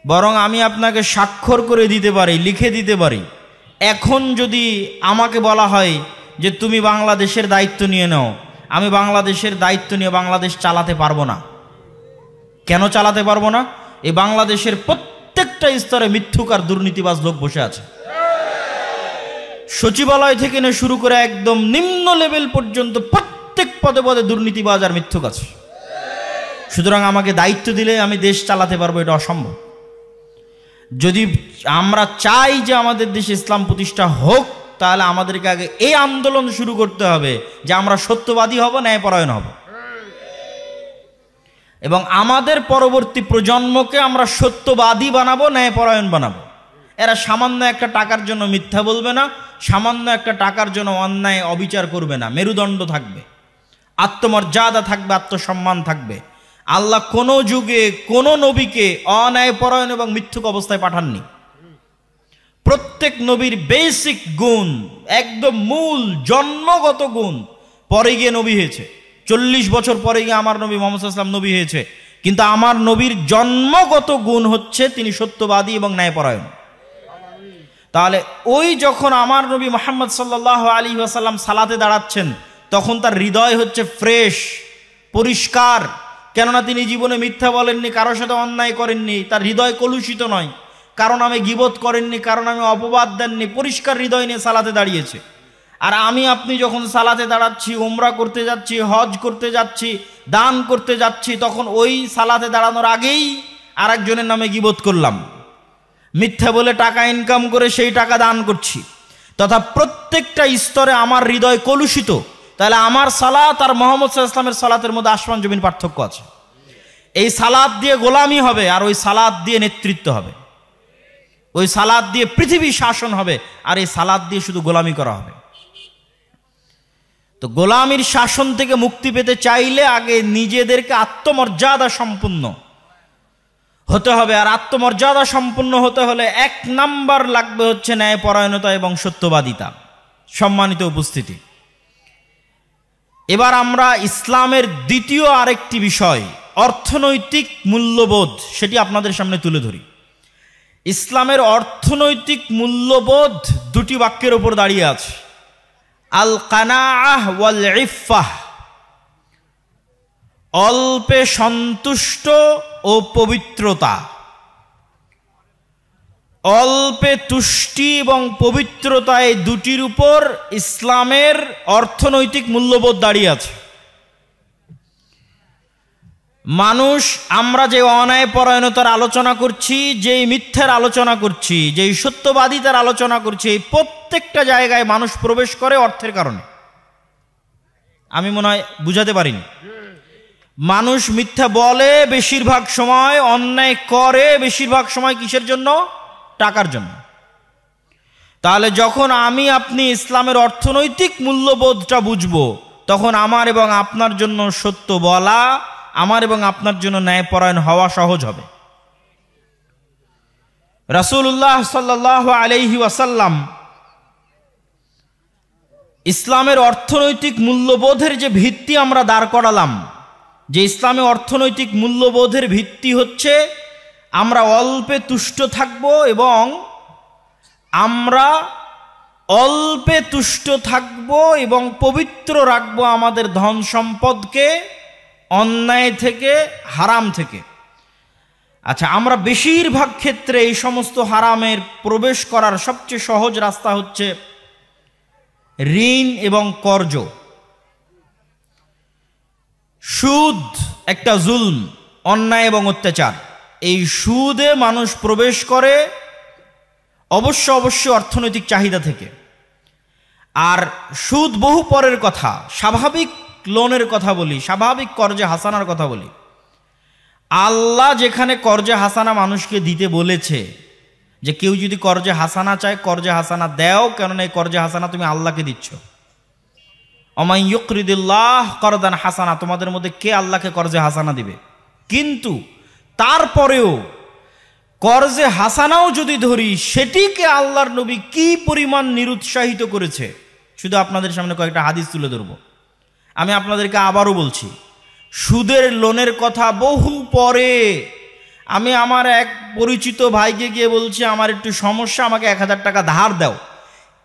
বরং আমি আপনাকে স্বাক্ষর করে দিতে পারি, লিখে দিতে পারি। এখন যদি আমাকে বলা হয় যে তুমি বাংলাদেশের দায়িত্ব নিয়ে নাও, আমি বাংলাদেশের দায়িত্ব নিয়ে বাংলাদেশ চালাতে পারবো না। কেন চালাতে পারবো না? এই বাংলাদেশের প্রত্যেকটা স্তরে মিথ্যুক আর দুর্নীতিবাজ লোক বসে আছে। সচিবালয় থেকে নিয়ে শুরু করে একদম নিম্ন লেভেল পর্যন্ত প্রত্যেক পদে পদে দুর্নীতিবাজ আর মিথ্যুক আছে। সুতরাং আমাকে দায়িত্ব দিলে আমি দেশ চালাতে পারবো, এটা অসম্ভব। যদি আমরা চাই যে আমাদের দেশে ইসলাম প্রতিষ্ঠা হোক, তাহলে আমাদেরকে আগে এই আন্দোলন শুরু করতে হবে যে আমরা সত্যবাদী হব, ন্যায়পরায়ণ হব, এবং আমাদের পরবর্তী প্রজন্মকে আমরা সত্যবাদী বানাবো, ন্যায়পরায়ণ বানাবো। এরা সামান্য একটা টাকার জন্য মিথ্যা বলবে না, সামান্য একটা টাকার জন্য অন্যায় অবিচার করবে না। মেরুদণ্ড থাকবে, আত্মমর্যাদা থাকবে, আত্মসম্মান থাকবে। আল্লাহ কোনো যুগে কোনো নবীকে অন্যায়পরায়ণ এবং মিথ্যুক অবস্থায় পাঠাননি। প্রত্যেক নবীর বেসিক গুণ, একদম মূল জন্মগত গুণ, পরে গিয়ে নবী হয়েছে। 40 বছর পরে গিয়ে আমার নবী মুহাম্মদ সাল্লাল্লাহু আলাইহি ওয়াসাল্লাম নবী হয়েছে, কিন্তু আমার নবীর জন্মগত গুণ হচ্ছে তিনি সত্যবাদী এবং ন্যায়পরায়ণ। তাহলে ওই যখন আমার নবী মুহাম্মদ সাল্লাল্লাহু আলাইহি ওয়াসাল্লাম সালাতে দাঁড়াচ্ছেন, তখন তার হৃদয় হচ্ছে ফ্রেশ, পরিষ্কার। কেননা তিনি জীবনে মিথ্যা বলেননি, কারোর সাথে অন্যায় করেননি, তার হৃদয় কলুষিত নয়। কারণ আমি গীবত করেননি, কারণ আমি অপবাদ দেননি, পরিষ্কার হৃদয় নিয়ে সালাতে দাঁড়িয়েছে। আর আমি আপনি যখন সালাতে দাঁড়াচ্ছি, উমরা করতে যাচ্ছি, হজ করতে যাচ্ছি, দান করতে যাচ্ছি, তখন ওই সালাতে দাঁড়ানোর আগেই আরেকজনের নামে গীবত করলাম, মিথ্যা বলে টাকা ইনকাম করে সেই টাকা দান করছি, তথা প্রত্যেকটা স্তরে আমার হৃদয় কলুষিত। তাহলে আমার সালাত আর মুহাম্মদ সাল্লাল্লাহু আলাইহি ওয়াসাল্লামের সালাতের মধ্যে আসমান জমিন পার্থক্য আছে। এই সালাত দিয়ে গোলামি হবে, আর ওই সালাত দিয়ে নেতৃত্ব হবে। ওই সালাত দিয়ে পৃথিবী শাসন হবে, আর এই সালাত দিয়ে শুধু গোলামি করা হবে। তো গোলামির শাসন থেকে মুক্তি পেতে চাইলে আগে নিজেদেরকে আত্মমর্যাদা সম্পন্ন হতে হবে। আর আত্মমর্যাদা সম্পন্ন হতে হলে 1 নাম্বার লাগবে হচ্ছে ন্যায়পরায়ণতা এবং সত্যবাদিতা। সম্মানিত উপস্থিতি, এবার আমরা ইসলামের দ্বিতীয় আরেকটি বিষয়, অর্থনৈতিক মূল্যবোধ, সেটি আপনাদের সামনে তুলে ধরি। ইসলামের অর্থনৈতিক মূল্যবোধ 2টি বাক্যের উপর দাঁড়িয়ে আছে, আল কানাআহ ওয়াল ইফফাহ, অল্পে সন্তুষ্ট ও পবিত্রতা। অল্পে তুষ্টি এবং পবিত্রতা, এই দুটির উপর ইসলামের অর্থনৈতিক মূল্যবোধ দাঁড়িয়ে আছে। মানুষ, আমরা যে অন্যায়পরায়ণতার আলোচনা করছি, যেই মিথ্যার আলোচনা করছি, যেই সত্যবাদিতার আলোচনা করছি, এই প্রত্যেকটা জায়গায় মানুষ প্রবেশ করে অর্থের কারণে। আমি মনে হয় বুঝাতে পারিনি। মানুষ মিথ্যা বলে বেশিরভাগ সময়, অন্যায় করে বেশিরভাগ সময় কিসের জন্য? টাকার জন্য। তাহলে যখন আমি আপনি ইসলামের অর্থনৈতিক মূল্যবোধটা বুঝবো, তখন আমার এবং আপনার জন্য সত্য বলা, আমার এবং আপনার জন্য ন্যায়পরায়ণ হওয়া সহজ হবে। রাসূলুল্লাহ সাল্লাল্লাহু আলাইহি ওয়াসাল্লাম ইসলামের অর্থনৈতিক মূল্যবোধের যে ভিত্তি আমরা দাঁড় করালাম, যে ইসলামে অর্থনৈতিক মূল্যবোধের ভিত্তি হচ্ছে আমরা অল্পে তুষ্ট থাকব, এবং আমরা অল্পে তুষ্ট থাকব এবং পবিত্র রাখবো আমাদের ধন সম্পদকে অন্যায় থেকে, হারাম থেকে। আচ্ছা, আমরা বেশিরভাগ ক্ষেত্রে এই সমস্ত হারামের প্রবেশ করার সবচেয়ে সহজ রাস্তা হচ্ছে ঋণ এবং কর্জ। সুদ একটা জুলম, অন্যায় এবং অত্যাচার। এই সুদে মানুষ প্রবেশ করে অবশ্য অর্থনৈতিক চাহিদা থেকে। আর সুদ বহু পরের কথা, স্বাভাবিক লোনের কথা বলি, স্বাভাবিক কর্জে হাসানার কথা বলি। আল্লাহ যেখানে কর্জে হাসানা মানুষকে দিতে বলেছে, যে কেউ যদি কর্জে হাসানা চায়, কর্জে হাসানা দাও, কেননা এই কর্জে হাসানা তুমি আল্লাহকে দিচ্ছ। ওমাই ইউকরিদুল্লাহ করদান হাসানা, তোমাদের মধ্যে কে আল্লাহকে কর্জে হাসানা দিবে? কিন্তু তারপরেও কর্জে হাসানাও যদি ধরি, সেটিকে আল্লাহর নবী কি পরিমাণ নিরুৎসাহিত করেছে, শুধু আপনাদের সামনে কয়েকটা হাদিস তুলে ধরব। আমি আপনাদেরকে আবারও বলছি, সুদের লোনের কথা বহু পরে, আমি আমার এক পরিচিত ভাইকে গিয়ে বলছি আমার একটু সমস্যা, আমাকে 1000 টাকা ধার দাও।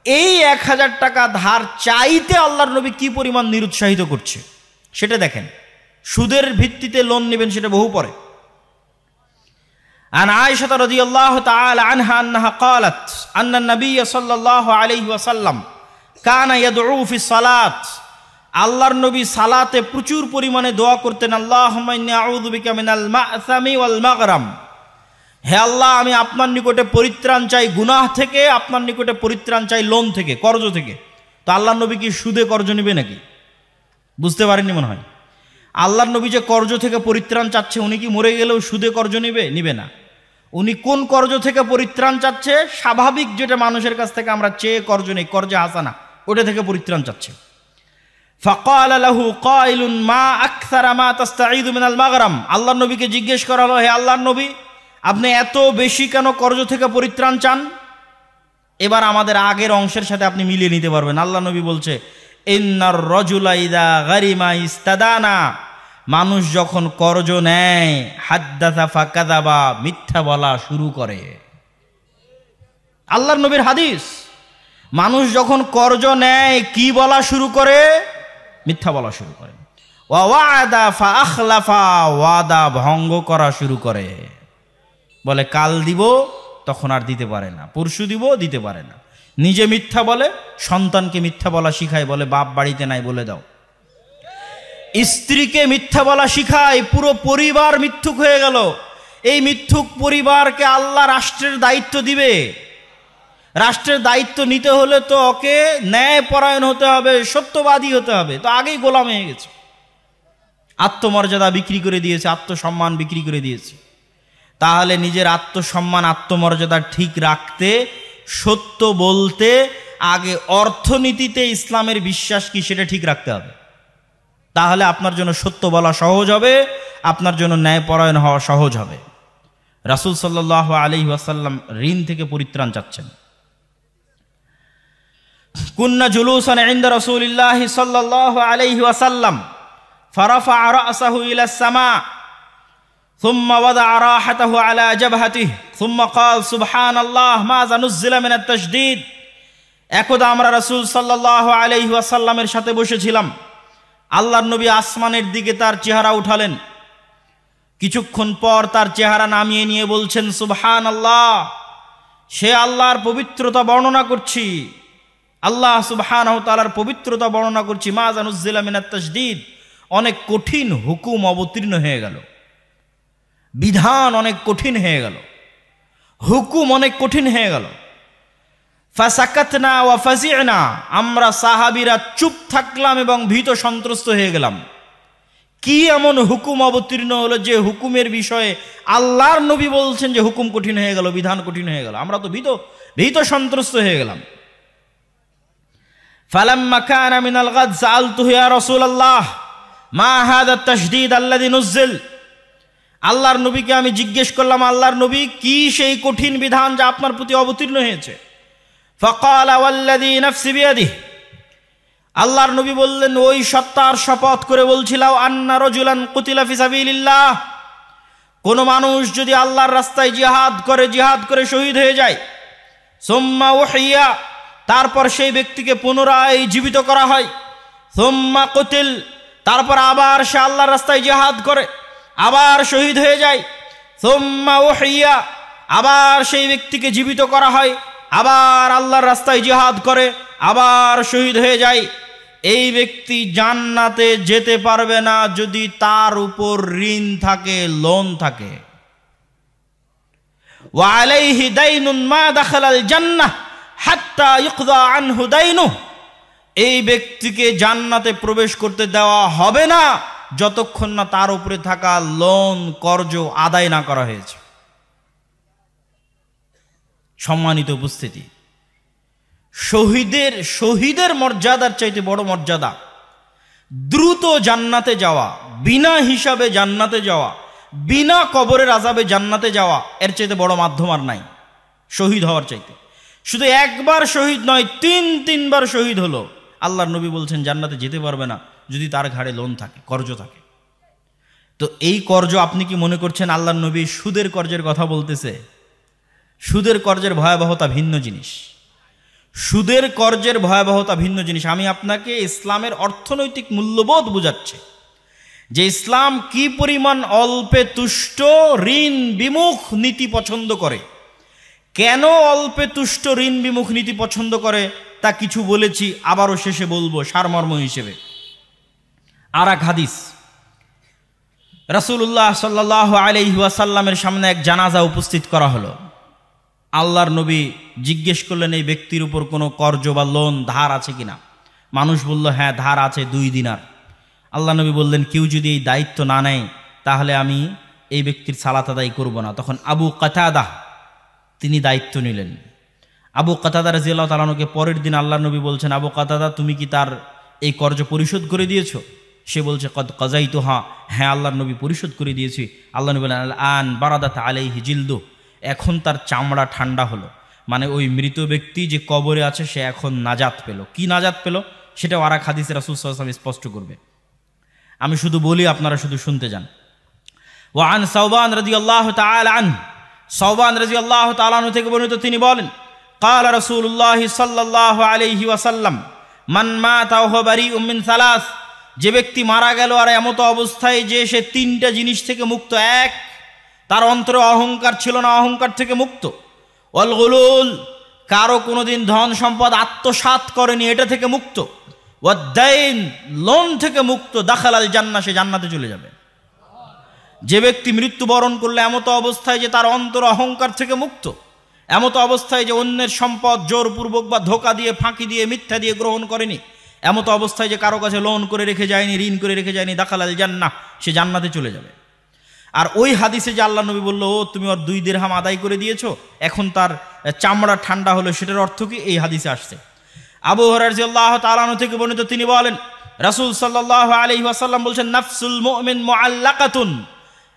এই 1000 টাকা ধার চাইতে আল্লাহর নবী কি পরিমাণ নিরুৎসাহিত করছে সেটা দেখেন। সুদের ভিত্তিতে লোন নেবেন সেটা বহু পরে। عن عائشة رضي الله تعالى عنها أنها قالت أن النبي صلى الله عليه وسلم كان يدعو في الصلاة আল্লাহর নবী সালাতে প্রচুর পরিমাণে দোয়া করতেন, আল্লাহুম্মা ইন্নী আউযু বিকা মিনাল মা'সামি ওয়াল মাগরাম, হে আল্লাহ আমি আপনার নিকটে পরিত্রাণ চাই গুনাহ থেকে, আপনার নিকটে পরিত্রাণ চাই লোন থেকে, কর্জ থেকে। তো আল্লাহর নবী কি সুদে কর্জ নেবে নাকি? বুঝতে পারেননি মনে হয়। আল্লাহর নবী যে কর্জ থেকে পরিত্রাণ চাচ্ছে, উনি কি মরে গেলেও সুদে কর্জ নিবে না। উনি কোন কর্জ থেকে পরিত্রাণ চাচ্ছে? স্বাভাবিক যেটা মানুষের কাছ থেকে আমরা চেয়ে কর্জ নেই, কর্জে হাসানা, ওটা থেকে পরিত্রাণ চাচ্ছে। ফাকালা লাহু কাইলুন মা আকসারা মা তাস্তাঈদু মিনাল মাগরাম, আল্লাহর নবীকে জিজ্ঞেস করা হলো, হে আল্লাহর নবী আপনি এত বেশি কেন কর্জ থেকে পরিত্রাণ চান? এবার আমাদের আগের অংশের সাথে আপনি মিলিয়ে নিতে পারবেন। আল্লাহর নবী বলছে, ইন্নার রাজুলা ইযা গারিমা ইস্তাদানা, মানুষ যখন কর্জ নেয় হাদ্দাসা ফাকাযাবা, মিথ্যা বলা শুরু করে। আল্লাহর নবীর হাদিস, মানুষ যখন কর্জ নেয় কি বলা শুরু করে? মিথ্যা বলা শুরু করে। ওয়া ওয়াদা ফাআখলাফা, ওয়াদা ভঙ্গ করা শুরু করে। বলে কাল দিব, তখন আর দিতে পারে না, পরশু দিব, দিতে পারে না। নিজে মিথ্যা বলে, সন্তানকে মিথ্যা বলা শিখায়, বলে বাপ বাড়িতে নাই বলে দাও। স্ত্রীকে মিথ্যা বলা শিখায়, পুরো পরিবার মিথ্যুক হয়ে গেল। এই মিথ্যুক পরিবারকে আল্লাহ রাষ্ট্রের দায়িত্ব দিবে। রাষ্ট্রের দায়িত্ব নিতে হলে তো ওকে ন্যায়পরায়ণ হতে হবে, সত্যবাদী হতে হবে। তো আগেই গোলাম হয়ে গেছে, আত্মমর্যাদা বিক্রি করে দিয়েছে, আত্মসম্মান বিক্রি করে দিয়েছে। তাহলে নিজের আত্মসম্মান আত্মমর্যাদা ঠিক রাখতে, সত্য বলতে আগে অর্থনীতিতে ইসলামের বিশ্বাস কি সেটা ঠিক রাখতে হবে। তাহলে আপনার জন্য সত্য বলা সহজ হবে, আপনার জন্য ন্যায়পরায়ণ হওয়া সহজ হবে। রাসূল সাল্লাল্লাহু আলাইহি ওয়াসাল্লাম ঋণ থেকে পরিত্রাণ চাচ্ছেন। কুন্না জুলুসান ইনদা রাসূলিল্লাহি সাল্লাল্লাহু আলাইহি ওয়াসাল্লাম ফারাফা রাসাহু ইলা সামা সুম্মা ওয়াদা'a রাহাতাহু আলা জাবহাতিহি সুম্মা ক্বাল সুবহানাল্লাহ মাযা নুযিলা মিনাত তাশদীদ। একদা আমরা রাসূল সাল্লাল্লাহু আলাইহি ওয়াসাল্লামের সাথে বসেছিলাম। আল্লাহর নবী আসমানের দিকে তার চেহারা উঠালেন। কিছুক্ষণ পর তার চেহারা নামিয়ে নিয়ে বলছেন সুবহানাল্লাহ, সে আল্লাহর পবিত্রতা বর্ণনা করছি, আল্লাহ সুবহানাহু ওয়া তাআলার পবিত্রতা বর্ণনা করছি। মাযা নুযিলা মিনাত তাশদীদ, অনেক কঠিন হুকুম অবতীর্ণ হয়ে গেল, বিধান অনেক কঠিন হয়ে গেল, হুকুম অনেক কঠিন হয়ে গেল। ফাসাকাতনা ওয়া ফাজি'না, আমরা সাহাবীরা চুপ থাকলাম এবং ভীত সন্ত্রস্ত হয়ে গেলাম। কি এমন হুকুম অবতীর্ণ হলো যে হুকুমের বিষয়ে আল্লাহর নবী বলছেন যে হুকুম কঠিন হয়ে গেল, বিধান কঠিন হয়ে গেল? আমরা তো ভীত সন্ত্রস্ত হয়ে গেলাম। ফালাম্মা কানা মিনাল গাদ সাআলতুহু ইয়া রাসূলুল্লাহ মা হাযা আত-তাশদীদ আল্লাযী নুযিল, আল্লাহর নবীকে আমি জিজ্ঞেস করলাম, আল্লাহর নবী কি সেই কঠিন বিধান যা আপনার প্রতি অবতীর্ণ হয়েছে? ফাকালা ওয়াল্লাযী নাফসি বিয়াদিহি, আল্লাহর নবী বললেন, ওই সত্তার শপথ করে বলছিলাম, আন্না রাজুলান কুতিলা ফি সাবিলিল্লাহ, কোন মানুষ যদি আল্লাহর রাস্তায় জিহাদ করে শহীদ হয়ে যায়, সুম্মা উহিয়া, তারপর সেই ব্যক্তিকে পুনরায় জীবিত করা হয়, সুম্মা কুতিল, তারপর আবার সে আল্লাহর রাস্তায় জিহাদ করে আবার শহীদ হয়ে যায়, সুম্মা উহিয়া, আবার সেই ব্যক্তিকে জীবিত করা হয়, আবার আল্লাহর রাস্তায় জিহাদ করে আবার শহীদ হয়ে যায়, এই ব্যক্তি জান্নাতে যেতে পারবে না যদি তার উপর ঋণ থাকে, লোন থাকে। ওয়া আলাইহি দাইনুন মা দাখালাল জান্নাহ হাত্তা ইউকযা আনহু দাইনুহু, এই ব্যক্তিকে জান্নাতে প্রবেশ করতে দেওয়া হবে না যতক্ষণ না তার উপরে থাকা লোন কর্জ আদায় না করা হয়েছে। সম্মানিত উপস্থিতি, শহীদের মর্যাদার চাইতে বড় মর্যাদা দ্রুত জান্নাতে যাওয়া, বিনা হিসাবে জান্নাতে যাওয়া, বিনা কবরের আযাবে জান্নাতে যাওয়া, এর চাইতে বড় মাধ্যম আর নাই শহীদ হওয়ার চাইতে। শুধু একবার শহীদ নয়, তিনবার শহীদ হলো, আল্লাহর নবী বলছেন জান্নাতে যেতে পারবে না যদি তার ঘাড়ে লোন থাকে, কর্জ থাকে। তো এই কর্জ আপনি কি মনে করছেন আল্লাহর নবী সুদের কর্জের কথা বলতেছে? সুদের কর্জের ভয়াবহতা ভিন্ন জিনিস। সুদের কর্জের ভয়াবহতা ভিন্ন জিনিস। আমি আপনাকে ইসলামের অর্থনৈতিক মূল্যবোধ বোঝাচ্ছি যে ইসলাম কি পরিমাণ অল্পে তুষ্ট ঋণ বিমুখ নীতি পছন্দ করে। কেন অল্পে তুষ্ট ঋণ বিমুখ নীতি পছন্দ করে তা কিছু বলেছি, আবারও শেষে বলবো সারমর্ম হিসেবে। আর এক হাদিস, রাসূলুল্লাহ সাল্লাল্লাহু আলাইহি ওয়াসাল্লামের সামনে এক জানাজা উপস্থিত করা হলো। আল্লাহর নবী জিজ্ঞেস করলেন এই ব্যক্তির উপর কোনো কর্জ বা লোন ধার আছে কিনা। মানুষ বলল হ্যাঁ ধার আছে 2 দিনার। আল্লাহ নবী বললেন কেউ যদি এই দায়িত্ব না নেয় তাহলে আমি এই ব্যক্তির সালাত আদায় করব না। তখন আবু কাতাদা তিনি দায়িত্ব নিলেন। আবু কাতাদা রাদিয়াল্লাহু তাআলা আনহুকে পরের দিন আল্লাহর নবী বলছেন, আবু কাতাদা তুমি কি তার এই কর্জ পরিশোধ করে দিয়েছো? সে বলছে কদ কাযাইতু, হ্যাঁ আল্লাহর নবী পরিশোধ করে দিয়েছি। আল্লাহ নবী বলেন আল আন বারাদাত আলাইহি জিলদু, এখন তার চামড়া ঠান্ডা হলো। মানে ওই মৃত ব্যক্তি যে কবরে আছে সে এখন নাজাত পেল। কি নাজাত পেল সেটাও আর এক হাদিসে রাসূল সাল্লাল্লাহু আলাইহি ওয়াসাল্লাম স্পষ্ট করবে। আমি শুধু বলি, আপনারা শুধু শুনতে যান। ওয়া আন সাওবান রাদিয়াল্লাহু তাআলা আনহু, সাওবান রাদিয়াল্লাহু তাআলা আনহু থেকে বর্ণিত, তিনি বলেন ক্বালা রাসূলুল্লাহ সাল্লাল্লাহু আলাইহি ওয়াসাল্লাম মান মাতা ওয়া হুয়া বারিউম মিন সালাস, যে ব্যক্তি মারা গেল আর এমত অবস্থায় যে সে 3টা জিনিস থেকে মুক্ত। 1, তার অন্তরে অহংকার ছিল না, অহংকার থেকে মুক্ত। ওয়াল গুলুল, কারো কোনোদিন ধন সম্পদ আত্মসাৎ করেনি, এটা থেকে মুক্ত। ওয়াদ-দাইন, লোন থেকে মুক্ত। দাখালাল জান্নাহ, সে জান্নাতে চলে যাবে। যে ব্যক্তি মৃত্যুবরণ করলে এমত অবস্থায় যে তার অন্তর অহংকার থেকে মুক্ত, এমত অবস্থায় যে অন্যের সম্পদ জোরপূর্বক বা ধোকা দিয়ে, ফাঁকি দিয়ে, মিথ্যা দিয়ে গ্রহণ করেনি, এমত অবস্থায় যে কারো কাছে লোন করে রেখে যায়নি, ঋণ করে রেখে যায়নি, দাখালাল জান্নাহ, সে জান্নাতে চলে যাবে। আর ওই হাদিসে যে আল্লাহ নবী বলল ও তুমি ওর 2 দিরহাম আদায় করে দিয়েছো, এখন তার চামড়া ঠান্ডা হলো, সেটার অর্থ কি? এই হাদিসে আসছে। আবু হুরায়রা রাদিয়াল্লাহু তাআলা আনহু থেকে বর্ণিত, তিনি বলেন রাসূল সাল্লাল্লাহু আলাইহি ওয়াসাল্লাম বলছেন নাফসুল মুমিন মুআল্লাকাতুন,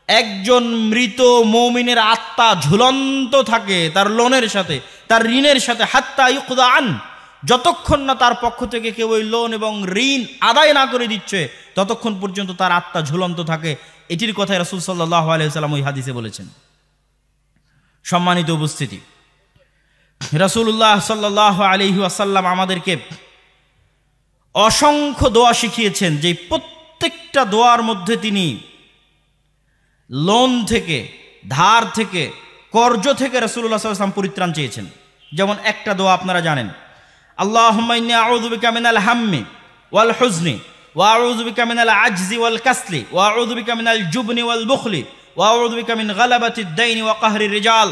একজন মৃত মুমিনের আত্মা ঝুলন্ত থাকে তার লোনের সাথে, তার ঋণের সাথে, হাত্তা ইউকদা আন, যতক্ষণ না তার পক্ষ থেকে কেউ ওই লোন এবং ঋণ আদায় না করে দিচ্ছে ততক্ষণ পর্যন্ত তার আত্মা ঝুলন্ত থাকে। এটির কথাই রাসূল সাল্লাল্লাহু আলাইহি ওয়াসাল্লাম ওই হাদিসে বলেছেন। সম্মানিত উপস্থিতি, রাসূলুল্লাহ সাল্লাল্লাহু আলাইহি ওয়াসাল্লাম আমাদেরকে অসংখ্য দোয়া শিখিয়েছেন, যে প্রত্যেকটা দোয়ার মধ্যে তিনি লোন থেকে, ধার থেকে, কর্জ থেকে রাসূলুল্লাহ সাল্লাল্লাহু আলাইহি ওয়াসাল্লাম পরিত্রাণ চেয়েছেন। যেমন একটা দোয়া আপনারা জানেন, আল্লাহুম্মা ইন্নী আউযু বিকা মিনাল হাম্মি ওয়াল হুজনি ওয়া আউযু বিকা মিনাল আজজি ওয়াল কাসলি ওয়া আউযু বিকা মিনাল জুবনি ওয়াল বুখলি ওয়া আউযু বিকা মিন গালাবাতিদ দাইনি ওয়া কাহরির রিজাল।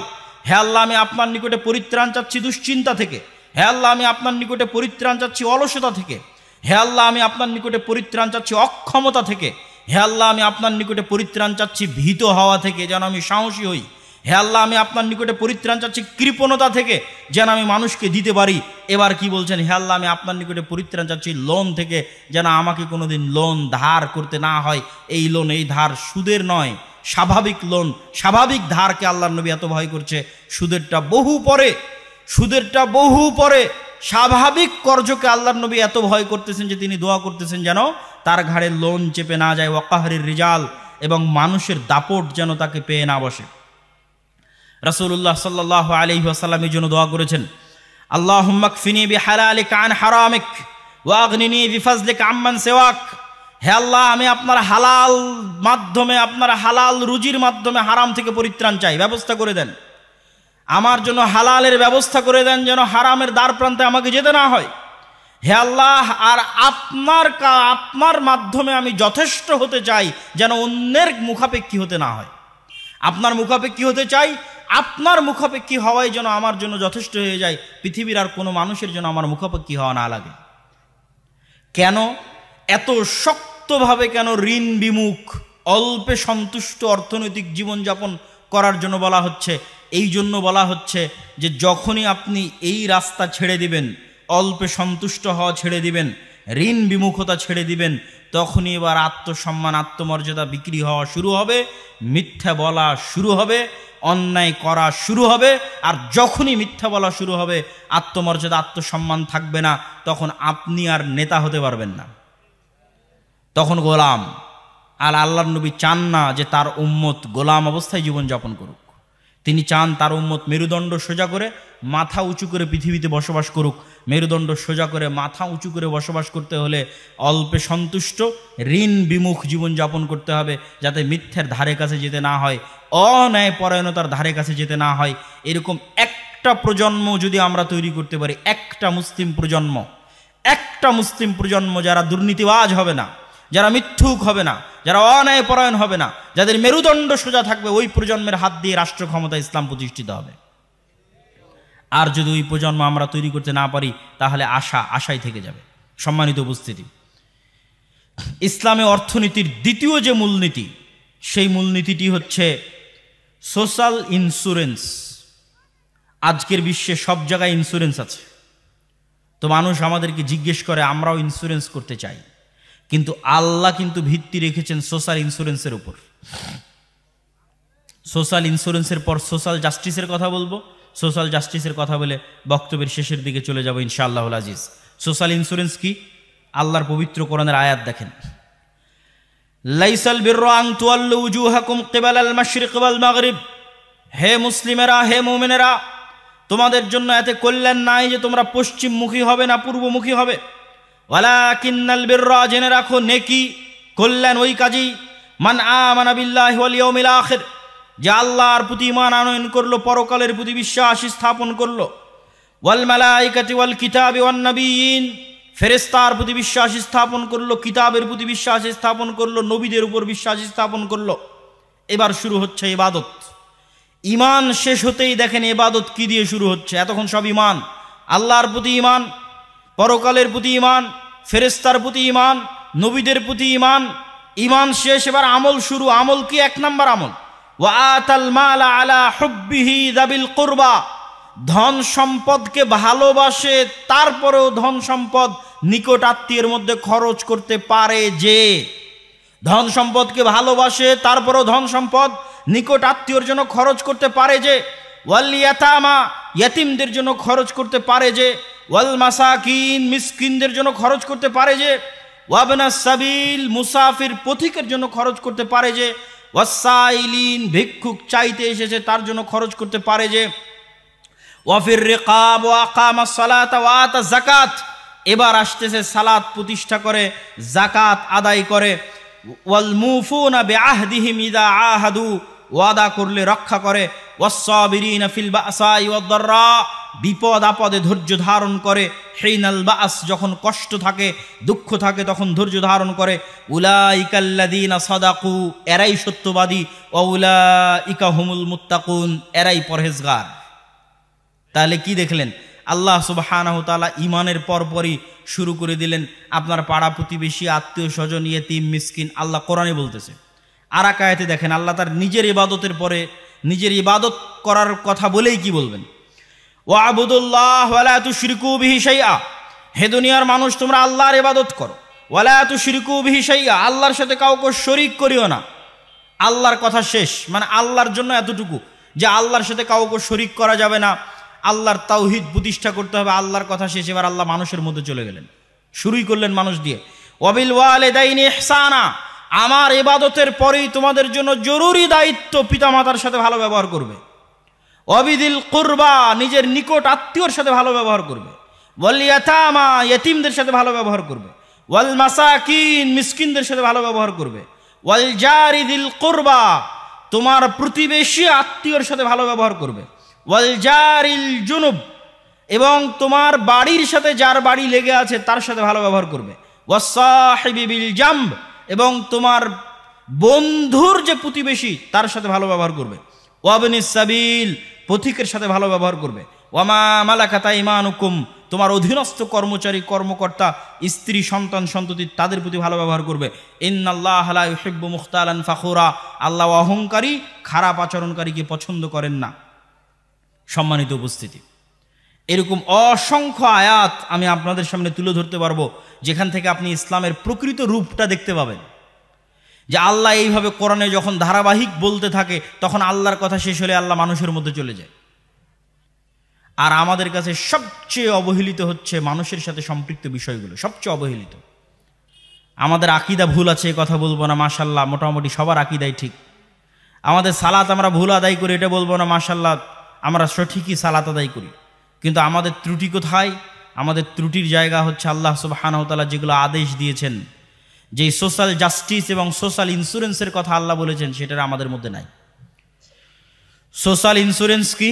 হে আল্লাহ, আমি আপনার নিকটে পরিত্রাণ চাচ্ছি দুশ্চিন্তা থেকে। হে আল্লাহ, আমি আপনার নিকটে পরিত্রাণ চাচ্ছি অলসতা থেকে। হে আল্লাহ, আমি আপনার নিকটে পরিত্রাণ চাচ্ছি অক্ষমতা থেকে। হে আল্লাহ, আমি আপনার নিকটে পরিত্রাণ চাচ্ছি ভীত হওয়া থেকে, যেন আমি সাহসী হই। হে আল্লাহ, আমি আপনার নিকটে পরিত্রাণ চাচ্ছি কৃপণতা থেকে, যেন আমি মানুষকে দিতে পারি। এবার কি বলছেন? হে আল্লাহ, আমি আপনার নিকটে পরিত্রাণ চাচ্ছি লোন থেকে, যেন আমাকে কোনোদিন লোন ধার করতে না হয়। এই লোন, এই ধার সুদের নয়, স্বাভাবিক লোন, স্বাভাবিক ধারকে আল্লাহর নবী এত ভয় করছে। সুদেরটা বহু পরে, সুদেরটা বহু পরে। স্বাভাবিক কর্জকে আল্লাহর নবী এত ভয় করতেছেন যে তিনি দোয়া করতেছেন যেন তার ঘাড়ে লোন চেপে না যায়, ওয়া কাহরির রিজাল, এবং মানুষের দাপট যেন তাকে পেয়ে না বসে। রাসূলুল্লাহ সাল্লাল্লাহু আলাইহি ওয়াসাল্লাম এই জন্য দোয়া করেছেন, আল্লাহুম্মা কফিনি বিহালালিকা আন হারামিক ওয়া আগনিনি বিফাজলিকা আম্মান সিওয়াক। হে আল্লাহ, আমি আপনার হালাল মাধ্যমে, আপনার হালাল রুজির মাধ্যমে হারাম থেকে পরিত্রাণ চাই, ব্যবস্থা করে দেন। আমার জন্য হালালের ব্যবস্থা করে দেন, যেন হারামের দ্বার প্রান্তে আমাকে যেতে না হয়। হে আল্লাহ, আর আপনার মাধ্যমে আমি যথেষ্ট হতে চাই, যেন অন্যের মুখাপেক্ষী হতে না হয়। আপনার মুখাপেক্ষী হতে চাই, আপনার মুখাপেক্ষী হওয়াই যেন আমার জন্য যথেষ্ট হয়ে যায়। পৃথিবীর আর কোনো মানুষের জন্য আমার মুখাপেক্ষী হওয়া না লাগে। কেন এত শক্তভাবে, কেন ঋণ বিমুখ, অল্পে সন্তুষ্ট অর্থনৈতিক জীবনযাপন করার জন্য বলা হচ্ছে? এই জন্য বলা হচ্ছে যে যখনই আপনি এই রাস্তা ছেড়ে দিবেন, অল্পে সন্তুষ্ট হওয়া ছেড়ে দিবেন, ঋণ বিমুখতা ছেড়ে দিবেন, তখনই এবার আত্মসম্মান, আত্মমর্যাদা বিক্রি হওয়া শুরু হবে, মিথ্যা বলা শুরু হবে, অন্যায় করা শুরু হবে। আর যখনই মিথ্যা বলা শুরু হবে, আত্মমর্যাদা, আত্মসম্মান থাকবে না, তখন আপনি আর নেতা হতে পারবেন না, তখন গোলাম। আর আল্লাহর নবী চান না যে তার উম্মত গোলাম অবস্থায় জীবনযাপন করুক। তিনি চান তার উম্মত মেরুদণ্ড সোজা করে মাথা উঁচু করে পৃথিবীতে বসবাস করুক। মেরুদণ্ড সোজা করে মাথা উঁচু করে বসবাস করতে হলে অল্পে সন্তুষ্ট, ঋণ বিমুখ জীবনযাপন করতে হবে, যাতে মিথ্যের ধারে কাছে যেতে না হয়, অন্যায় পরায়ণতার ধারে কাছে যেতে না হয়। এরকম একটা প্রজন্ম যদি আমরা তৈরি করতে পারি, একটা মুসলিম প্রজন্ম যারা দুর্নীতিবাজ হবে না, যারা মিথ্যুক হবে না, যারা অন্যায় পরায়ণ হবে না, যাদের মেরুদণ্ড সোজা থাকবে, ওই প্রজন্মের হাত দিয়ে রাষ্ট্র ক্ষমতা ইসলাম প্রতিষ্ঠিত হবে। আর যদি ওই প্রজন্ম আমরা তৈরি করতে না পারি, তাহলে আশাই থেকে যাবে। সম্মানিত উপস্থিতি, ইসলামে অর্থনীতির দ্বিতীয় যে মূলনীতি, সেই মূলনীতিটি হচ্ছে সোশ্যাল ইন্স্যুরেন্স। আজকের বিশ্বে সব জায়গায় ইন্স্যুরেন্স আছে। তো মানুষ আমাদেরকে জিজ্ঞেস করে, আমরাও ইন্স্যুরেন্স করতে চাই, কিন্তু আল্লাহ কিন্তু ভিত্তি রেখেছেন সোশ্যাল ইন্স্যুরেন্সের উপর। সোশ্যাল ইন্স্যুরেন্সের পর সোশ্যাল জাস্টিসের কথা বলবো। সোশ্যাল জাস্টিসের কথা বলে বক্তব্যের শেষের দিকে চলে যাব ইনশাআল্লাহুল আজিজ। সোশ্যাল ইন্স্যুরেন্স কি? আল্লাহর পবিত্র কোরআনের আয়াত দেখেন, লাইসাল বিররু আন তুওয়াল্লু উজুহাকুম কিবালাল মাশরিক ওয়াল মাগরিব। হে মুসলিমেরা, হে মুমিনেরা, তোমাদের জন্য এতে কল্যাণ নাই যে তোমরা পশ্চিমমুখী হবে না পূর্বমুখী হবে। ওয়ালাকিন্নাল বিররা, জেনে রাখো, নেকি কল্যাণ ওই কাজেই, মান আমানা বিল্লাহি ওয়াল ইয়াউমিল আখির, যে আল্লাহর প্রতি ঈমান আনয়ন করলো, পরকালের প্রতি বিশ্বাস স্থাপন করলো, ওয়াল মালাইকাতি ওয়াল কিতাবি ওয়ান নবিয়্যিন, ফেরেশতার প্রতি বিশ্বাস স্থাপন করলো, কিতাবের প্রতি বিশ্বাস স্থাপন করলো, নবীদের উপর বিশ্বাস স্থাপন করলো। এবার শুরু হচ্ছে ইবাদত। ঈমান শেষ হতেই দেখেন ইবাদত কি দিয়ে শুরু হচ্ছে। এতক্ষণ সব ঈমান, আল্লাহর প্রতি ঈমান, পরকালের প্রতি ঈমান, ফেরেশতার প্রতি ঈমান, নবীদের প্রতি ঈমান। ঈমান শেষ, এবার আমল শুরু। আমল কি? 1 নম্বর আমল, ওয়া আতাল মালা আলা হুব্বিহি যাবিল কুরবা। ধন সম্পদকে ভালোবাসে, তারপরেও ধন সম্পদ নিকট আত্মীয়ের মধ্যে খরচ করতে পারে যে। ধন সম্পদকে ভালোবাসে, তারপরেও ধন সম্পদ নিকট আত্মীয়র জন্য খরচ করতে পারে যে। ওয়াল ইয়াতামা, ইয়াতিমদের জন্য খরচ করতে পারে যে। ওয়াল মাসাকিন, মিসকিনদের জন্য খরচ করতে পারে যে। ওয়াবনাস সাবিল, মুসাফির পথিকের জন্য খরচ করতে পারে যে। ওয়াসাইলিন, ভিক্ষুক চাইতে এসেছে তার জন্য খরচ করতে পারে যে। ওয়াফির রিকাব ওয়া আকামাস সালাতা ওয়া আতা যাকাত, এবার আসতেছে সালাত প্রতিষ্ঠা করে, যাকাত আদায় করে। ওয়াল মুফুনা বিআহদিহিম ইযা আহাদু, ওয়াদা করলে রক্ষা করে। ওয়াসসাবিরিনা ফিল বাসাই ওয়াদ দাররা, বিপদ আপদে ধৈর্য ধারণ করে। হিনাল বাস, যখন কষ্ট থাকে, দুঃখ থাকে, তখন ধৈর্য ধারণ করে। উলাইকাল্লাযীনা সাদাকু, এরাই সত্যবাদী। ওয়া উলাইকা হুমুল মুত্তাকুন, এরাই পরহেজগার। তাহলে কি দেখলেন? আল্লাহ সুবহানাহু ওয়া তাআলা ঈমানের পরপরই শুরু করে দিলেন আপনার পাড়া প্রতিবেশী, আত্মীয় স্বজন, ইয়েতিম, মিসকিন। আল্লাহ কোরআনে বলতেছে। আর এক আয়াতে দেখেন, আল্লাহ তার নিজের ইবাদতের পরে নিজের ইবাদত করার কথা বলেই কি বলবেন? ওয়াবুদুল্লাহ ওয়ালা তুশরিকু বিহি শাইআ, হে দুনিয়ার মানুষ, তোমরা আল্লাহর ইবাদত করো। ওয়ালা তুশরিকু বিহি শাইআ, আল্লাহর সাথে কাউকে শরীক করিও না। আল্লাহর কথা শেষ, মানে আল্লাহর জন্য এতটুকু যে আল্লাহর সাথে কাউকে শরীক করা যাবে না, আল্লাহর তাওহীদ প্রতিষ্ঠা করতে হবে। আল্লাহর কথা শেষ। এবার আল্লাহ মানুষের মধ্যে চলে গেলেন, শুরুই করলেন মানুষ দিয়ে। ওয়াবিল ওয়ালিদাইনি ইহসানা, আমার ইবাদতের পরেই তোমাদের জন্য জরুরি দায়িত্ব পিতামাতার সাথে ভালো ব্যবহার করবে। ওয়াবিদিল কুরবা, নিজের নিকট আত্মীয়র সাথে ভালো ব্যবহার করবে। ওয়াল ইয়াতামা, ইয়েতিমদের সাথে ভালো ব্যবহার করবে। ওয়াল মাসাকিন, মিসকিনদের সাথে ভালো ব্যবহার করবে। ওয়াল জারি দিল কুরবা, তোমার প্রতিবেশী আত্মীয়র সাথে ভালো ব্যবহার করবে। ওয়াল জারিল জুনুব, এবং তোমার বাড়ির সাথে যার বাড়ি লেগে আছে তার সাথে ভালো ব্যবহার করবে। ওয়াসাহিবি বিল জামব, এবং তোমার বন্ধুর যে প্রতিবেশী তার সাথে ভালো ব্যবহার করবে। ওয়াবনিস সাবিল, পথিকের সাথে ভালো ব্যবহার করবে। ওয়ামা মালাকাত আইমানুকুম, তোমার অধীনস্থ কর্মচারী, কর্মকর্তা, স্ত্রী, সন্তান, সন্ততি, তাদের প্রতি ভালো ব্যবহার করবে। ইন্নাল্লাহা লা ইউহিব্বু মুখতালান ফাখুরা, আল্লাহ অহংকারী, খারাপ আচরণকারীকে পছন্দ করেন না। সম্মানিত উপস্থিতি, এরকম অসংখ্য আয়াত আমি আপনাদের সামনে তুলে ধরতে পারবো, যেখান থেকে আপনি ইসলামের প্রকৃত রূপটা দেখতে পাবেন। যে আল্লাহ এইভাবে কোরআনে যখন ধারাবাহিক বলতে থাকে, তখন আল্লাহর কথা শেষ হলে আল্লাহ মানুষের মধ্যে চলে যায়। আর আমাদের কাছে সবচেয়ে অবহেলিত হচ্ছে মানুষের সাথে সম্পৃক্ত বিষয়গুলো, সবচেয়ে অবহেলিত। আমাদের আকীদা ভুল আছে এ কথা বলবো না, মাশাআল্লাহ মোটামুটি সবার আকীদাই ঠিক। আমাদের সালাত আমরা ভুল আদায় করি এটা বলবো না, মাশাআল্লাহ আমরা সঠিকই সালাত আদায় করি। কিন্তু আমাদের ত্রুটি কোথায়? আমাদের ত্রুটির জায়গা হচ্ছে আল্লাহ সুবহানাহু ওয়া তাআলা যেগুলো আদেশ দিয়েছেন, যেই সোশ্যাল জাস্টিস এবং সোশ্যাল ইন্স্যুরেন্সের কথা আল্লাহ বলেছেন, সেটা আমাদের মধ্যে নাই। সোশ্যাল ইন্স্যুরেন্স কি?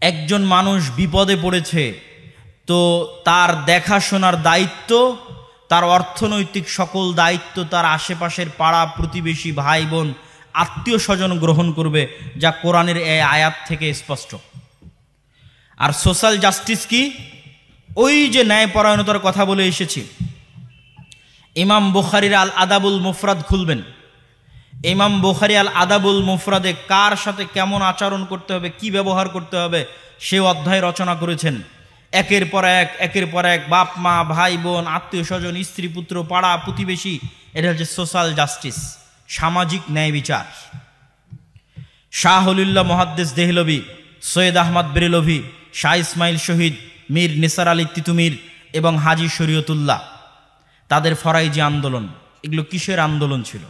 একজন মানুষ বিপদে পড়েছে, তো তার দেখাশোনার দায়িত্ব, তার অর্থনৈতিক সকল দায়িত্ব তার আশেপাশের পাড়া প্রতিবেশী ভাই বোন আত্মীয় স্বজন গ্রহণ করবে, যা কোরআনের এই আয়াত থেকে স্পষ্ট। আর সোশ্যাল জাস্টিস কি? ওই যে ন্যায়পরায়ণতার কথা বলে এসেছি, ইমাম বুখারীর আল আদাবুল মুফরাদ খুলবেন, ইমাম বুখারী আল আদাবুল মুফরাদে কার সাথে কেমন আচরণ করতে হবে, কি ব্যবহার করতে হবে, সে অধ্যায় রচনা করেছেন। একের পর এক বাপ মা ভাই বোন আত্মীয় স্বজন স্ত্রী পুত্র পাড়া প্রতিবেশী, এটা হচ্ছে সোশ্যাল জাস্টিস, সামাজিক ন্যায় বিচার। শাহ হলিউল্লাহ মুহাদ্দিস দেহলভী, সৈয়দ আহমদ বেরেলভী, শাহ ইসমাইল শহীদ, মীর নিসার আলী তিতুমির এবং হাজী শরীয়তুল্লাহ, তাদের ফরাইজি আন্দোলন, এগুলো কিসের আন্দোলন ছিল?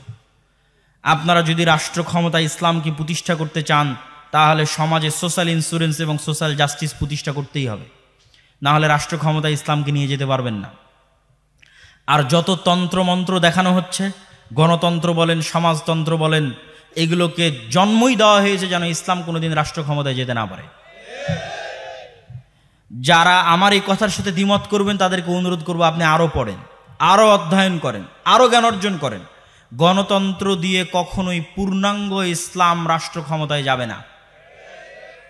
আপনারা যদি রাষ্ট্র ক্ষমতা ইসলামকে প্রতিষ্ঠা করতে চান, তাহলে সমাজে সোশ্যাল ইন্স্যুরেন্স এবং সোশ্যাল জাস্টিস প্রতিষ্ঠা করতেই হবে, না হলে রাষ্ট্র ক্ষমতা ইসলামকে নিয়ে যেতে পারবেন না। আর যত তন্ত্রমন্ত্র দেখানো হচ্ছে, গণতন্ত্র বলেন সমাজতন্ত্র বলেন, এগুলোকে জন্মই দেওয়া হয়েছে যেন ইসলাম কোনোদিন রাষ্ট্র ক্ষমতায় যেতে না পারে। যারা আমার এই কথার সাথে দ্বিমত করবেন তাদেরকে অনুরোধ করবো, আপনি আরও পড়েন, আরও অধ্যয়ন করেন, আরও জ্ঞান অর্জন করেন। গণতন্ত্র দিয়ে কখনোই পূর্ণাঙ্গ ইসলাম রাষ্ট্র ক্ষমতায় যাবে না।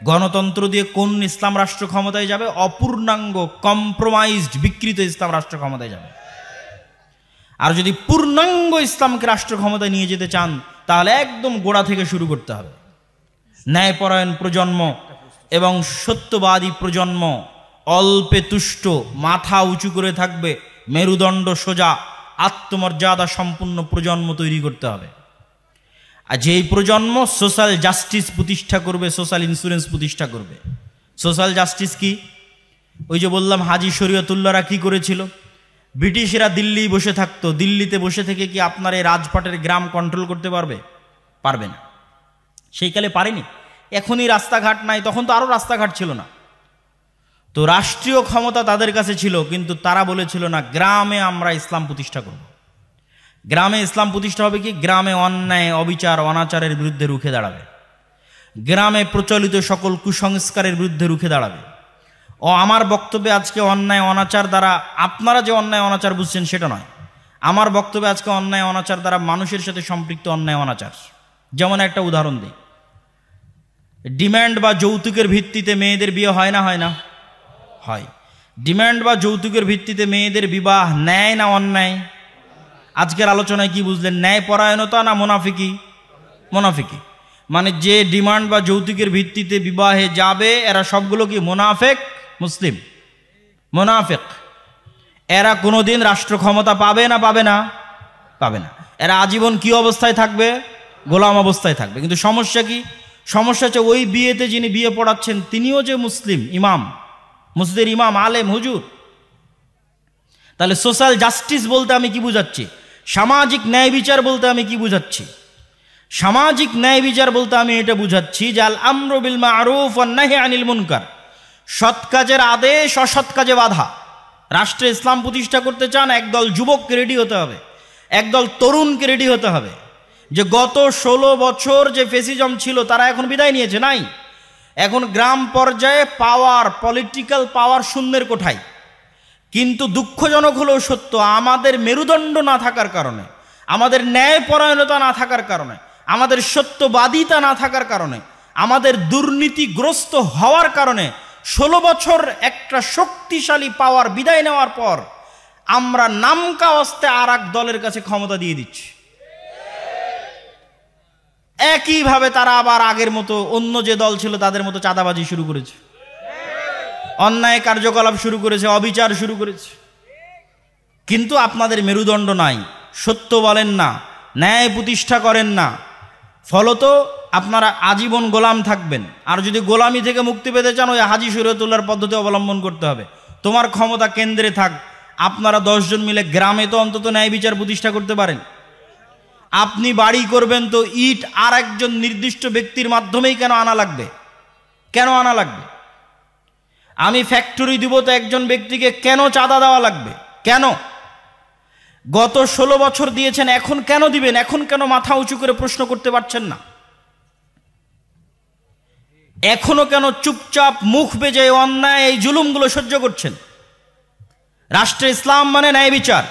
গণতন্ত্র দিয়ে কোন ইসলাম রাষ্ট্র ক্ষমতায় যাবে? অপূর্ণাঙ্গ, কম্প্রোমাইজড, বিকৃত ইসলাম রাষ্ট্র ক্ষমতায় যাবে। আর যদি পূর্ণাঙ্গ ইসলামকে রাষ্ট্র ক্ষমতায় নিয়ে যেতে চান, তাহলে একদম গোড়া থেকে শুরু করতে হবে। ন্যায়পরায়ণ প্রজন্ম এবং সত্যবাদী প্রজন্ম, অল্পে তুষ্ট, মাথা উঁচু করে থাকবে, মেরুদণ্ড সোজা, আত্মমর্যাদা সম্পূর্ণ প্রজন্ম তৈরি করতে হবে। আর যেই প্রজন্ম সোশ্যাল জাস্টিস প্রতিষ্ঠা করবে, সোশ্যাল ইন্স্যুরেন্স প্রতিষ্ঠা করবে। সোশ্যাল জাস্টিস কি? ওই যে বললাম হাজী শরীয়তুল্লাহরা কি করেছিল? ব্রিটিশরা দিল্লি বসে থাকতো, দিল্লিতে বসে থেকে কি আপনার এই রাজপাটের গ্রাম কন্ট্রোল করতে পারবে? পারবে না। সেই কালে পারেনি। এখনই রাস্তাঘাট নাই, তখন তো আরও রাস্তাঘাট ছিল না। তো রাষ্ট্রীয় ক্ষমতা তাদের কাছে ছিল, কিন্তু তারা বলেছিল না, গ্রামে আমরা ইসলাম প্রতিষ্ঠা করব। গ্রামে ইসলাম প্রতিষ্ঠা হবে কি? গ্রামে অন্যায় অবিচার অনাচারের বিরুদ্ধে রুখে দাঁড়াবে, গ্রামে প্রচলিত সকল কুসংস্কারের বিরুদ্ধে রুখে দাঁড়াবে। আমার বক্তব্যে আজকে অন্যায় অনাচার দ্বারা আপনারা যে অন্যায় অনাচার বুঝছেন সেটা নয়। আমার বক্তব্যে আজকে অন্যায় অনাচার দ্বারা মানুষের সাথে সম্পৃক্ত অন্যায় অনাচার। যেমন একটা উদাহরণ দিই, ডিম্যান্ড বা যৌতুকের ভিত্তিতে মেয়েদের বিয়ে হয় না? হয় না? হয়। ডিম্যান্ড বা যৌতুকের ভিত্তিতে মেয়েদের বিবাহ ন্যায় না অন্যায়? আজকের আলোচনায় কি বুঝলেন? ন্যায় পরায়ণতা না মুনাফিকি? মুনাফিকি। মানে যে ডিমান্ড বা যৌতুকের ভিত্তিতে বিবাহে যাবে, এরা সবগুলো কি মুনাফিক? মুসলিম মুনাফিক। এরা কোনোদিন রাষ্ট্র ক্ষমতা পাবে না? পাবে না? পাবে না। এরা আজীবন কি অবস্থায় থাকবে? গোলাম অবস্থায় থাকবে। কিন্তু সমস্যা কি? সমস্যা হচ্ছে ওই বিয়েতে যিনি বিয়ে পড়াচ্ছেন তিনিও যে মুসলিম, ইমাম, মসজিদের ইমাম, আলেম, হুজুর। তাহলে সোশ্যাল জাস্টিস বলতে আমি কি বুঝাচ্ছি? সামাজিক ন্যায় বিচার বলতে আমি কি বুঝাচ্ছি? সামাজিক ন্যায় বিচার বলতে আমি এটা বুঝাচ্ছি যে আল আমরু বিল মারুফ ওয়ান নাহি আনিল মুনকার, সৎ কাজের আদেশ, অসৎ কাজে বাধা। রাষ্ট্রে ইসলাম প্রতিষ্ঠা করতে চান, একদল যুবককে রেডি হতে হবে, একদল তরুণকে রেডি হতে হবে। যে গত 16 বছর যে ফেসিজম ছিল তারা এখন বিদায় নিয়েছে, নাই। এখন গ্রাম পর্যায়ে পাওয়ার, পলিটিক্যাল পাওয়ার শূন্যের কোঠায়। কিন্তু দুঃখজনক হলেও সত্য, আমাদের মেরুদণ্ড না থাকার কারণে, আমাদের ন্যায়পরায়ণতা না থাকার কারণে, আমাদের সত্যবাদিতা না থাকার কারণে, আমাদের দুর্নীতিগ্রস্ত হওয়ার কারণে 16 বছর একটা শক্তিশালী পাওয়ার বিদায় নেওয়ার পর আমরা নামকা অস্তে আর এক দলের কাছে ক্ষমতা দিয়ে দিচ্ছি। একইভাবে তারা আবার আগের মতো অন্য যে দল ছিল তাদের মতো চাঁদাবাজি শুরু করেছে, অন্যায় কার্যকলাপ শুরু করেছে, অবিচার শুরু করেছে। কিন্তু আপনাদের মেরুদণ্ড নাই, সত্য বলেন না, ন্যায় প্রতিষ্ঠা করেন না, ফলত আপনারা আজীবন গোলাম থাকবেন। আর যদি গোলামি থেকে মুক্তি পেতে চান, ওই হাজী শরীয়তুল্লাহর পদ্ধতি অবলম্বন করতে হবে। তোমার ক্ষমতা কেন্দ্রে থাক, আপনারা 10 জন মিলে গ্রামে তো অন্তত ন্যায় বিচার প্রতিষ্ঠা করতে পারেন। আপনি বাড়ি করবেন তো ইট আর একজন নির্দিষ্ট ব্যক্তির মাধ্যমেই কেন আনা লাগবে? কেন আনা লাগবে? আমি ফ্যাক্টরি দিব তো একজন ব্যক্তিকে কেন চাঁদা দেওয়া লাগবে? কেন? গত 16 বছর দিয়েছেন, এখন কেন দিবেন? এখন কেন মাথা উঁচু করে প্রশ্ন করতে পারছেন না? এখনো কেন চুপচাপ মুখ বেজে অন্যায় এই জুলুমগুলো সহ্য করছেন? রাষ্ট্রে ইসলাম মানে ন্যায় বিচার,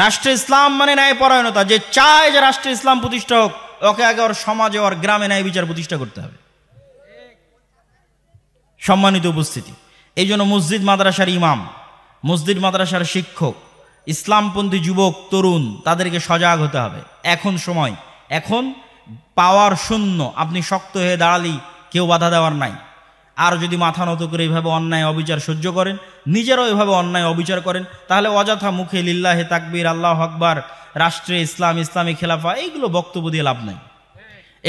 রাষ্ট্রে ইসলাম মানে ন্যায় পরায়ণতা। যে চায় যে রাষ্ট্রে ইসলাম প্রতিষ্ঠা হোক, ওকে আগে ওর সমাজে ওর গ্রামে ন্যায় বিচার প্রতিষ্ঠা করতে হবে। সম্মানিত উপস্থিতি, এই জন্য মসজিদ মাদ্রাসার ইমাম, মসজিদ মাদ্রাসার শিক্ষক, ইসলামপন্থী যুবক তরুণ, তাদেরকে সজাগ হতে হবে। এখন সময়, এখন পাওয়ার শূন্য। আপনি শক্ত হয়ে দাঁড়ালেই কেউ বাধা দেওয়ার নাই। আর যদি মাথা নত করে এইভাবে অন্যায় অবিচার সহ্য করেন, নিজেরাও এভাবে অন্যায় অবিচার করেন, তাহলে অযথা মুখে লিল্লাহে তাকবীর, আল্লাহু আকবার, রাষ্ট্রে ইসলাম, ইসলামী খেলাফা, এইগুলো বক্তব্য দিয়ে লাভ নাই।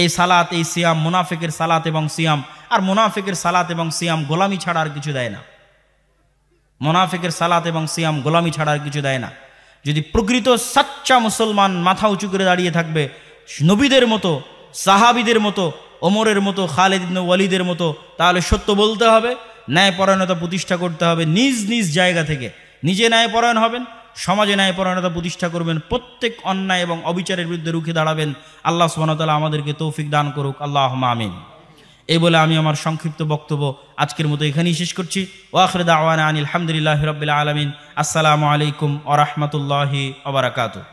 এই সালাত, এই সিয়াম মুনাফিকের সালাত এবং সিয়াম। আর মুনাফিকের সালাত এবং সিয়াম গোলামি ছাড়া আর কিছু দেয় না। মুনাফিকের সালাত এবং সিয়াম গোলামি ছাড়া আর কিছু দেয় না। যদি প্রকৃত সাচ্চা মুসলমান মাথা উঁচু করে দাঁড়িয়ে থাকবে, নবীদের মতো, সাহাবীদের মতো, ওমরের মতো, খালিদ ইবনে ওয়ালিদের মতো, তাহলে সত্য বলতে হবে, ন্যায়পরায়ণতা প্রতিষ্ঠা করতে হবে। নিজ নিজ জায়গা থেকে নিজে ন্যায়পরায়ণ হবেন, সমাজে ন্যায়পরায়ণতা প্রতিষ্ঠা করবেন, প্রত্যেক অন্যায় এবং অবিচারের বিরুদ্ধে রুখে দাঁড়াবেন। আল্লাহ সুবহানাহু ওয়া তাআলা আমাদেরকে তৌফিক দান করুক, আল্লাহুম্মা আমিন। এই বলে আমি আমার সংক্ষিপ্ত বক্তব্য আজকের মতো এখানেই শেষ করছি। ওয়া আখিরু দাওয়ানা আনিল হামদুলিল্লাহি রাব্বিল আলামিন। আসসালামু আলাইকুম ওয়া রাহমাতুল্লাহি ওয়া বারাকাতুহু।